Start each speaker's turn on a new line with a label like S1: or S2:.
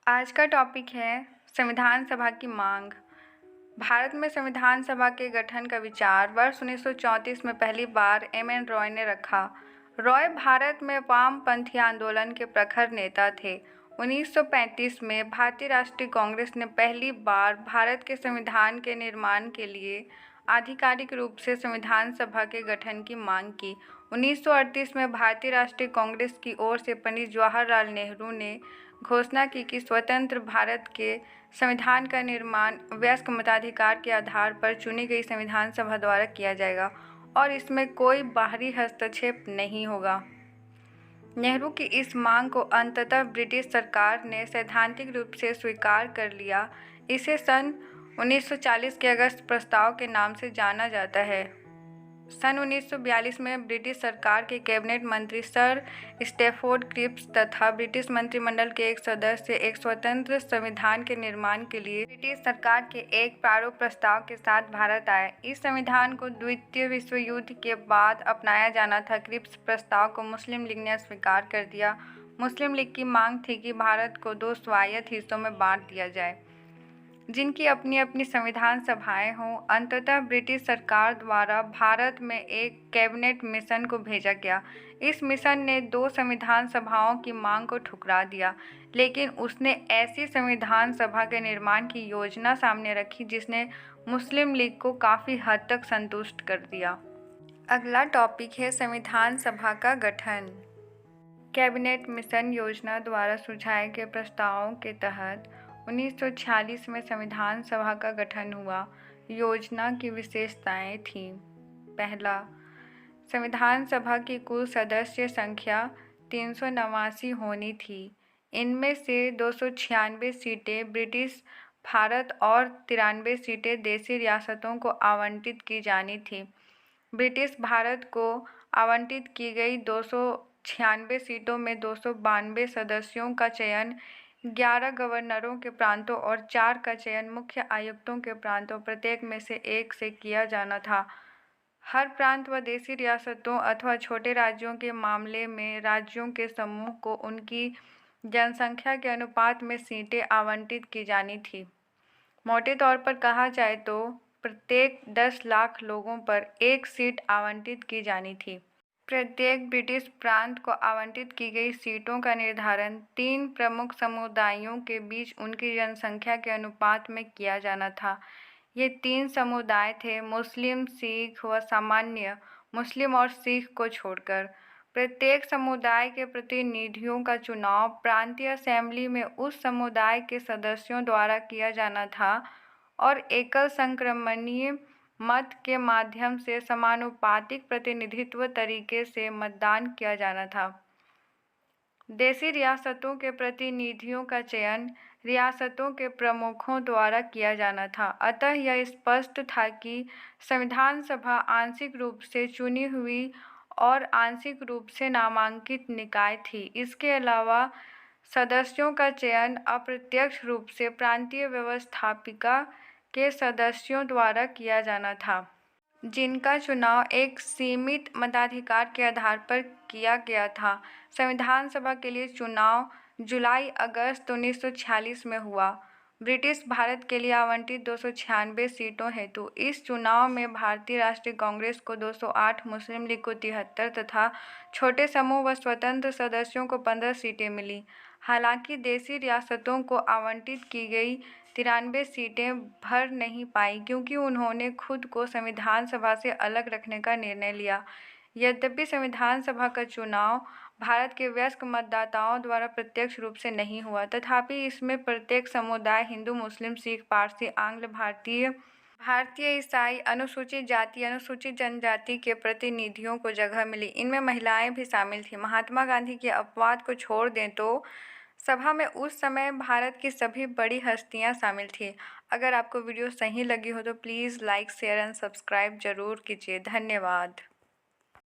S1: आज का टॉपिक है संविधान सभा की मांग। भारत में संविधान सभा के गठन का विचार वर्ष 1934 में पहली बार एम.एन. रॉय ने रखा। रॉय भारत में वामपंथी आंदोलन के प्रखर नेता थे। 1935 में भारतीय राष्ट्रीय कांग्रेस ने पहली बार भारत के संविधान के निर्माण के लिए आधिकारिक रूप से संविधान सभा के गठन की मांग की। 1938 में भारतीय राष्ट्रीय कांग्रेस की ओर से पंडित जवाहरलाल नेहरू ने घोषणा की कि स्वतंत्र भारत के संविधान का निर्माण वयस्क मताधिकार के आधार पर चुनी गई संविधान सभा द्वारा किया जाएगा और इसमें कोई बाहरी हस्तक्षेप नहीं होगा। नेहरू की इस मांग को अंततः ब्रिटिश सरकार ने सैद्धांतिक रूप से स्वीकार कर लिया। इसे सन 1940 के अगस्त प्रस्ताव के नाम से जाना जाता है। सन 1942 में ब्रिटिश सरकार के कैबिनेट मंत्री सर स्टैफोर्ड क्रिप्स तथा ब्रिटिश मंत्रिमंडल के एक सदस्य एक स्वतंत्र संविधान के निर्माण के लिए ब्रिटिश सरकार के एक प्रारूप प्रस्ताव के साथ भारत आए। इस संविधान को द्वितीय विश्व युद्ध के बाद अपनाया जाना था। क्रिप्स प्रस्ताव को मुस्लिम लीग ने अस्वीकार कर दिया। मुस्लिम लीग की मांग थी कि भारत को 2 स्वायत्त हिस्सों में बांट दिया जाए, जिनकी अपनी अपनी संविधान सभाएं हों। अंततः ब्रिटिश सरकार द्वारा भारत में एक कैबिनेट मिशन को भेजा गया। इस मिशन ने 2 संविधान सभाओं की मांग को ठुकरा दिया, लेकिन उसने ऐसी संविधान सभा के निर्माण की योजना सामने रखी जिसने मुस्लिम लीग को काफ़ी हद तक संतुष्ट कर दिया। अगला टॉपिक है संविधान सभा का गठन। कैबिनेट मिशन योजना द्वारा सुझाए गए प्रस्तावों के तहत 1946 में संविधान सभा का गठन हुआ। योजना की विशेषताएं थीं। पहला, संविधान सभा की कुल सदस्य संख्या 389 होनी थी। इनमें से 296 सीटें ब्रिटिश भारत और 93 सीटें देशी रियासतों को आवंटित की जानी थी। ब्रिटिश भारत को आवंटित की गई 296 सीटों में 292 सदस्यों का चयन 11 गवर्नरों के प्रांतों और 4 का चयन मुख्य आयुक्तों के प्रांतों प्रत्येक में से एक से किया जाना था। हर प्रांत व देशी रियासतों अथवा छोटे राज्यों के मामले में राज्यों के समूह को उनकी जनसंख्या के अनुपात में सीटें आवंटित की जानी थी। मोटे तौर पर कहा जाए तो प्रत्येक 10 लाख लोगों पर 1 सीट आवंटित की जानी थी। प्रत्येक ब्रिटिश प्रांत को आवंटित की गई सीटों का निर्धारण 3 प्रमुख समुदायों के बीच उनकी जनसंख्या के अनुपात में किया जाना था। ये 3 समुदाय थे मुस्लिम, सिख व सामान्य मुस्लिम और सिख को छोड़कर। प्रत्येक समुदाय के प्रतिनिधियों का चुनाव प्रांतीय असेंबली में उस समुदाय के सदस्यों द्वारा किया जाना था और एकल संक्रमणीय मत के माध्यम से समानुपातिक प्रतिनिधित्व तरीके से मतदान किया जाना था। देशी रियासतों के प्रतिनिधियों का चयन रियासतों के प्रमुखों द्वारा किया जाना था। अतः यह स्पष्ट था कि संविधान सभा आंशिक रूप से चुनी हुई और आंशिक रूप से नामांकित निकाय थी। इसके अलावा सदस्यों का चयन अप्रत्यक्ष रूप से प्रांतीय व्यवस्थापिका के सदस्यों द्वारा किया जाना था, जिनका चुनाव एक सीमित मताधिकार के आधार पर किया गया था। संविधान सभा के लिए चुनाव जुलाई-अगस्त 1946 में हुआ। ब्रिटिश भारत के लिए आवंटित 296 सीटों हेतु इस चुनाव में भारतीय राष्ट्रीय कांग्रेस को 208, मुस्लिम लीग को 73 तथा छोटे समूह व स्वतंत्र सदस्यों को 15 सीटें मिली। हालांकि देशी रियासतों को आवंटित की गई 93 सीटें भर नहीं पाई क्योंकि उन्होंने खुद को संविधान सभा से अलग रखने का निर्णय लिया। यद्यपि संविधान सभा का चुनाव भारत के वयस्क मतदाताओं द्वारा प्रत्यक्ष रूप से नहीं हुआ, तथापि इसमें प्रत्येक समुदाय हिंदू, मुस्लिम, सिख, पारसी, आंग्ल, भारतीय ईसाई, अनुसूचित जाति, अनुसूचित जनजाति के प्रतिनिधियों को जगह मिली। इनमें महिलाएं भी शामिल थीं। महात्मा गांधी के अपवाद को छोड़ दें तो सभा में उस समय भारत की सभी बड़ी हस्तियां शामिल थीं। अगर आपको वीडियो सही लगी हो तो please like, share and subscribe जरूर कीजिए। धन्यवाद।